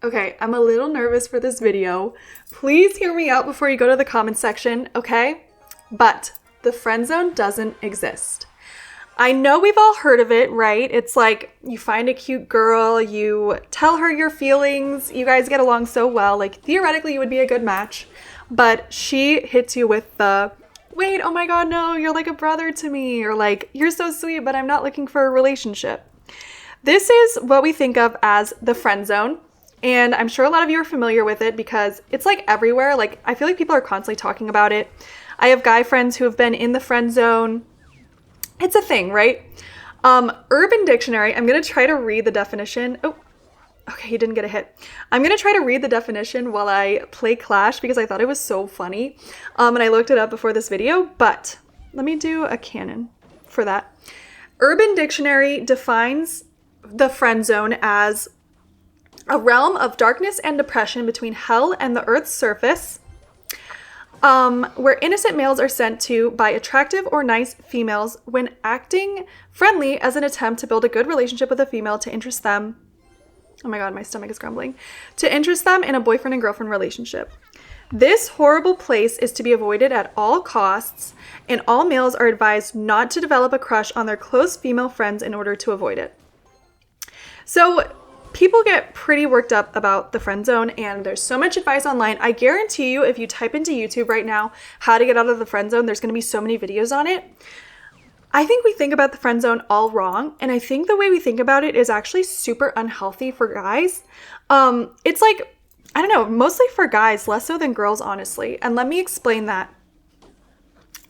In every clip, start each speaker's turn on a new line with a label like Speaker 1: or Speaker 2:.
Speaker 1: Okay, I'm a little nervous for this video. Please hear me out before you go to the comment section, okay? But the friend zone doesn't exist. I know we've all heard of it, right? It's like you find a cute girl, you tell her your feelings, you guys get along so well, like theoretically you would be a good match, but she hits you with the, wait, oh my god, no, you're like a brother to me, or like, you're so sweet, but I'm not looking for a relationship. This is what we think of as the friend zone. And I'm sure a lot of you are familiar with it because it's like everywhere. Like, I feel like people are constantly talking about it. I have guy friends who have been in the friend zone. It's a thing, right? Urban Dictionary, I'm going to try to read the definition. Oh, okay, he didn't get a hit. I'm going to try to read the definition while I play Clash because I thought it was so funny. And I looked it up before this video, but let me do a canon for that. Urban Dictionary defines the friend zone as a realm of darkness and depression between hell and the earth's surface, where innocent males are sent to by attractive or nice females when acting friendly as an attempt to build a good relationship with a female to interest them. Oh my god, my stomach is grumbling. To interest them in a boyfriend and girlfriend relationship. This horrible place is to be avoided at all costs, and all males are advised not to develop a crush on their close female friends in order to avoid it. So, people get pretty worked up about the friend zone, and there's so much advice online. I guarantee you, if you type into YouTube right now, how to get out of the friend zone, there's going to be so many videos on it. I think we think about the friend zone all wrong, and I think the way we think about it is actually super unhealthy for guys. It's like, I don't know, mostly for guys, less so than girls, honestly. And let me explain that.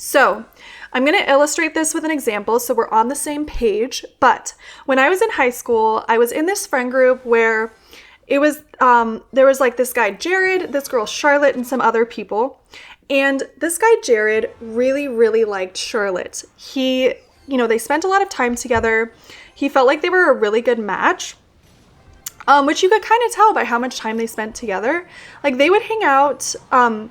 Speaker 1: So, I'm going to illustrate this with an example so we're on the same page. But when I was in high school, I was in this friend group where it was, there was like this guy, Jared, this girl, Charlotte, and some other people. And this guy, Jared, really, really liked Charlotte. He, they spent a lot of time together. He felt like they were a really good match, which you could kind of tell by how much time they spent together. Like they would hang out, oh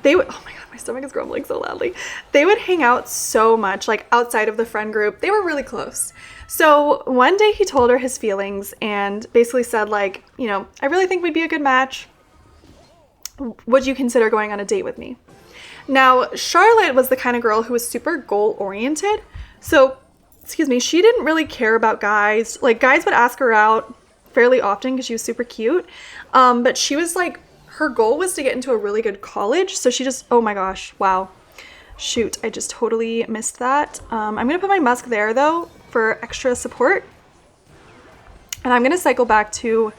Speaker 1: my god, my stomach is grumbling so loudly. They would hang out so much, like outside of the friend group. They were really close. So one day he told her his feelings and basically said like, I really think we'd be a good match. Would you consider going on a date with me? Now, Charlotte was the kind of girl who was super goal oriented. So, she didn't really care about guys. Like guys would ask her out fairly often because she was super cute. But she was like, her goal was to get into a really good college. So she just, oh my gosh, wow. Shoot, I just totally missed that. I'm going to put my musk there though for extra support. And I'm going to cycle back to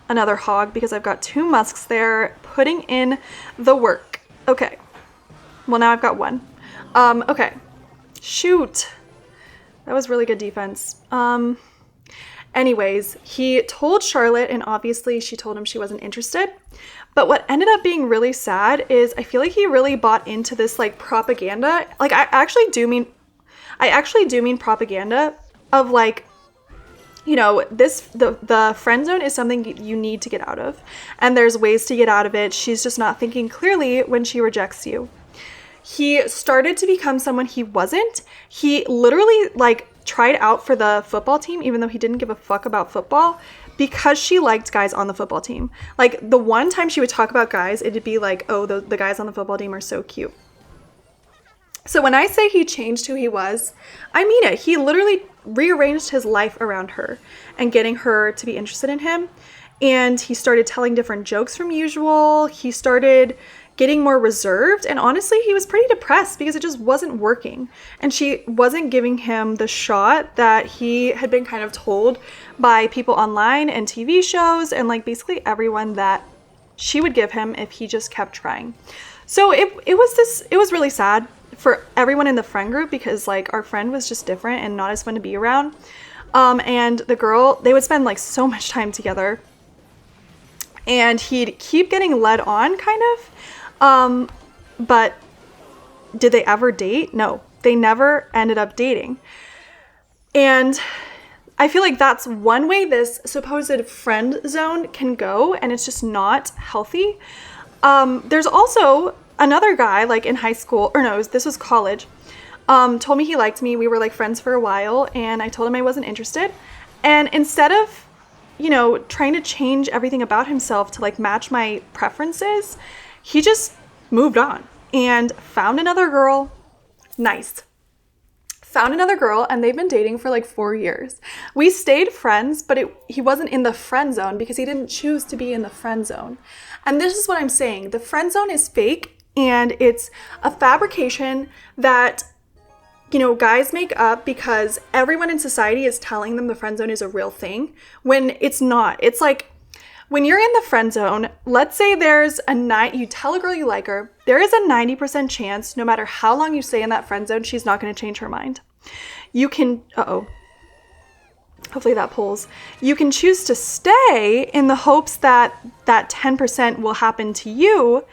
Speaker 1: another hog because I've got two musks there putting in the work. Okay. Well, now I've got one. Okay. Shoot. That was really good defense. Anyways, he told Charlotte, and obviously she told him she wasn't interested. But what ended up being really sad is I feel like he really bought into this like propaganda. Like I actually do mean propaganda of like, the friend zone is something you need to get out of. And there's ways to get out of it. She's just not thinking clearly when she rejects you. He started to become someone he wasn't. He literally like tried out for the football team, even though he didn't give a fuck about football, because she liked guys on the football team. Like the one time she would talk about guys, it'd be like, oh, the guys on the football team are so cute. So when I say he changed who he was, I mean it. He literally rearranged his life around her and getting her to be interested in him. And he started telling different jokes from usual. He started getting more reserved. And honestly, he was pretty depressed because it just wasn't working. And she wasn't giving him the shot that he had been kind of told by people online and TV shows and like basically everyone that she would give him if he just kept trying. So it was really sad for everyone in the friend group because like our friend was just different and not as fun to be around. And the girl, they would spend like so much time together and he'd keep getting led on kind of. But did they ever date? No, they never ended up dating. And I feel like that's one way this supposed friend zone can go, and it's just not healthy. There's also another guy, like in high school, or no, this was college, told me he liked me. We were like friends for a while, and I told him I wasn't interested. And instead of you know, trying to change everything about himself to like match my preferences, he just moved on and found another girl. Nice. Found another girl, and they've been dating for like 4 years. We stayed friends, but he wasn't in the friend zone because he didn't choose to be in the friend zone. And this is what I'm saying. The friend zone is fake, and it's a fabrication that, you know, guys make up because everyone in society is telling them the friend zone is a real thing when it's not. It's like, when you're in the friend zone, let's say there's a night, you tell a girl you like her, there is a 90% chance, no matter how long you stay in that friend zone, she's not going to change her mind. You can, hopefully that pulls. You can choose to stay in the hopes that that 10% will happen to you,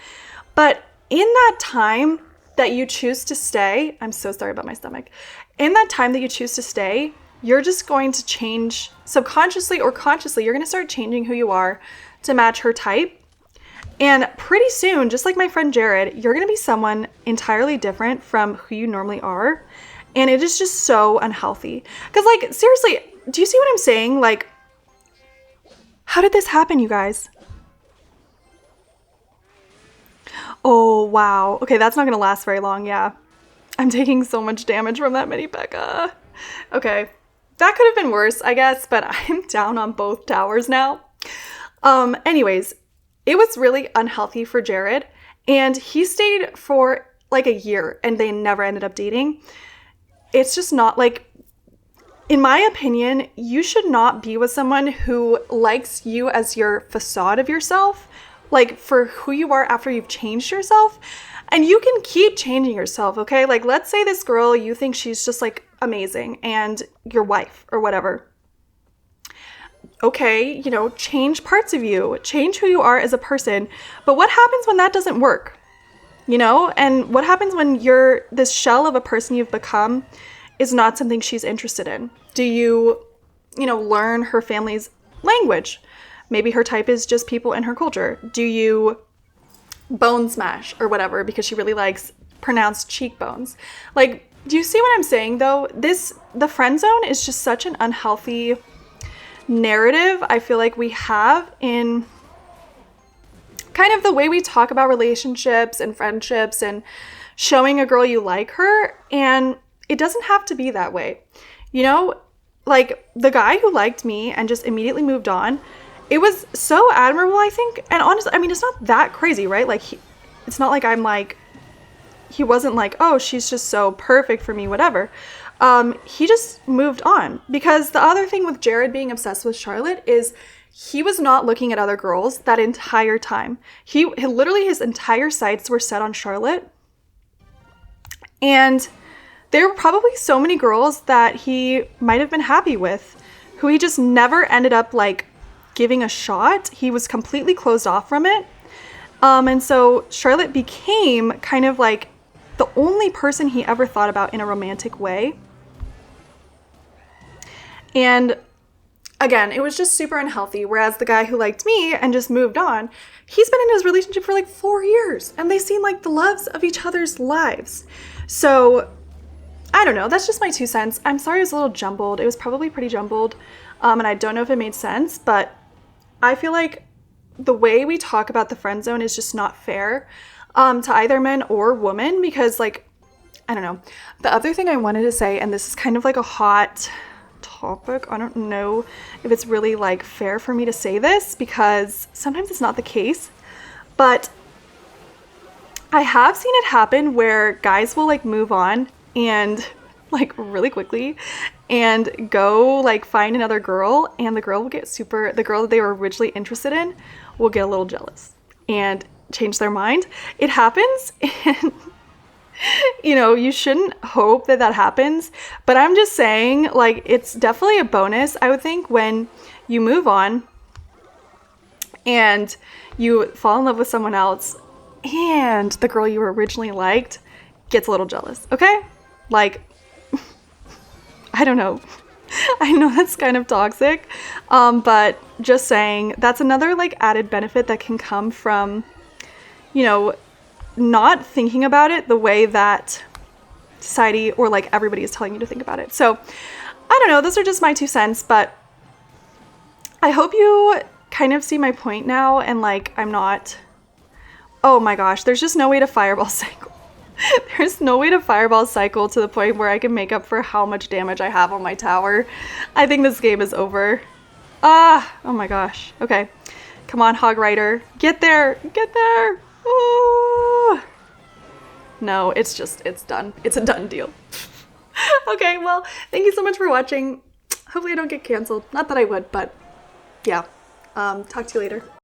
Speaker 1: but in that time that you choose to stay, I'm so sorry about my stomach. In that time that you choose to stay, you're just going to change subconsciously or consciously. You're going to start changing who you are to match her type. And pretty soon, just like my friend Jared, you're going to be someone entirely different from who you normally are. And it is just so unhealthy. Because, like, seriously, do you see what I'm saying? Like, how did this happen, you guys? Oh, wow. Okay, that's not going to last very long, yeah. I'm taking so much damage from that mini Becca. Okay, that could have been worse, I guess, but I'm down on both towers now. Anyways, it was really unhealthy for Jared, and he stayed for like a year, and they never ended up dating. It's just not, like, in my opinion, you should not be with someone who likes you as your facade of yourself, like for who you are after you've changed yourself. And you can keep changing yourself, okay? Like, let's say this girl, you think she's just like amazing and your wife or whatever. Okay, you know, change parts of you, change who you are as a person. But what happens when that doesn't work? You know, and what happens when this shell of a person you've become is not something she's interested in? Do you know, learn her family's language? Maybe her type is just people in her culture. Do you bone smash or whatever because she really likes pronounced cheekbones? Like, do you see what I'm saying though? The friend zone is just such an unhealthy narrative I feel like we have in kind of the way we talk about relationships and friendships and showing a girl you like her, and it doesn't have to be that way. You know, like the guy who liked me and just immediately moved on, it was so admirable, I think. And honestly, I mean, it's not that crazy, right? Like, it's not like I'm like, he wasn't like, oh, she's just so perfect for me, whatever. He just moved on. Because the other thing with Jared being obsessed with Charlotte is he was not looking at other girls that entire time. He literally, his entire sights were set on Charlotte. And there were probably so many girls that he might have been happy with, who he just never ended up like giving a shot. He was completely closed off from it. And so Charlotte became kind of like the only person he ever thought about in a romantic way. And again, it was just super unhealthy. Whereas the guy who liked me and just moved on, he's been in his relationship for like 4 years and they seem like the loves of each other's lives. So I don't know. That's just my 2 cents. I'm sorry it was a little jumbled. It was probably pretty jumbled. And I don't know if it made sense, but I feel like the way we talk about the friend zone is just not fair to either men or women, because like, I don't know. The other thing I wanted to say, and this is kind of like a hot topic, I don't know if it's really like fair for me to say this because sometimes it's not the case, but I have seen it happen where guys will like move on and like really quickly and go like find another girl, and the girl that they were originally interested in will get a little jealous and change their mind. It happens, and you know, you shouldn't hope that happens, but I'm just saying, like, it's definitely a bonus, I would think, when you move on and you fall in love with someone else and the girl you originally liked gets a little jealous, okay? Like, I don't know. I know that's kind of toxic, but just saying, that's another like added benefit that can come from, you know, not thinking about it the way that society or like everybody is telling you to think about it. So I don't know, those are just my 2 cents, but I hope you kind of see my point now, and like, I'm not... Oh my gosh, there's just no way to fireball cycle. There's no way to fireball cycle to the point where I can make up for how much damage I have on my tower. I think this game is over. Ah, oh my gosh. Okay, come on, Hog Rider. Get there, get there. Ooh. No, it's done. It's a done deal. Okay, well, thank you so much for watching. Hopefully I don't get canceled. Not that I would, but yeah. Talk to you later.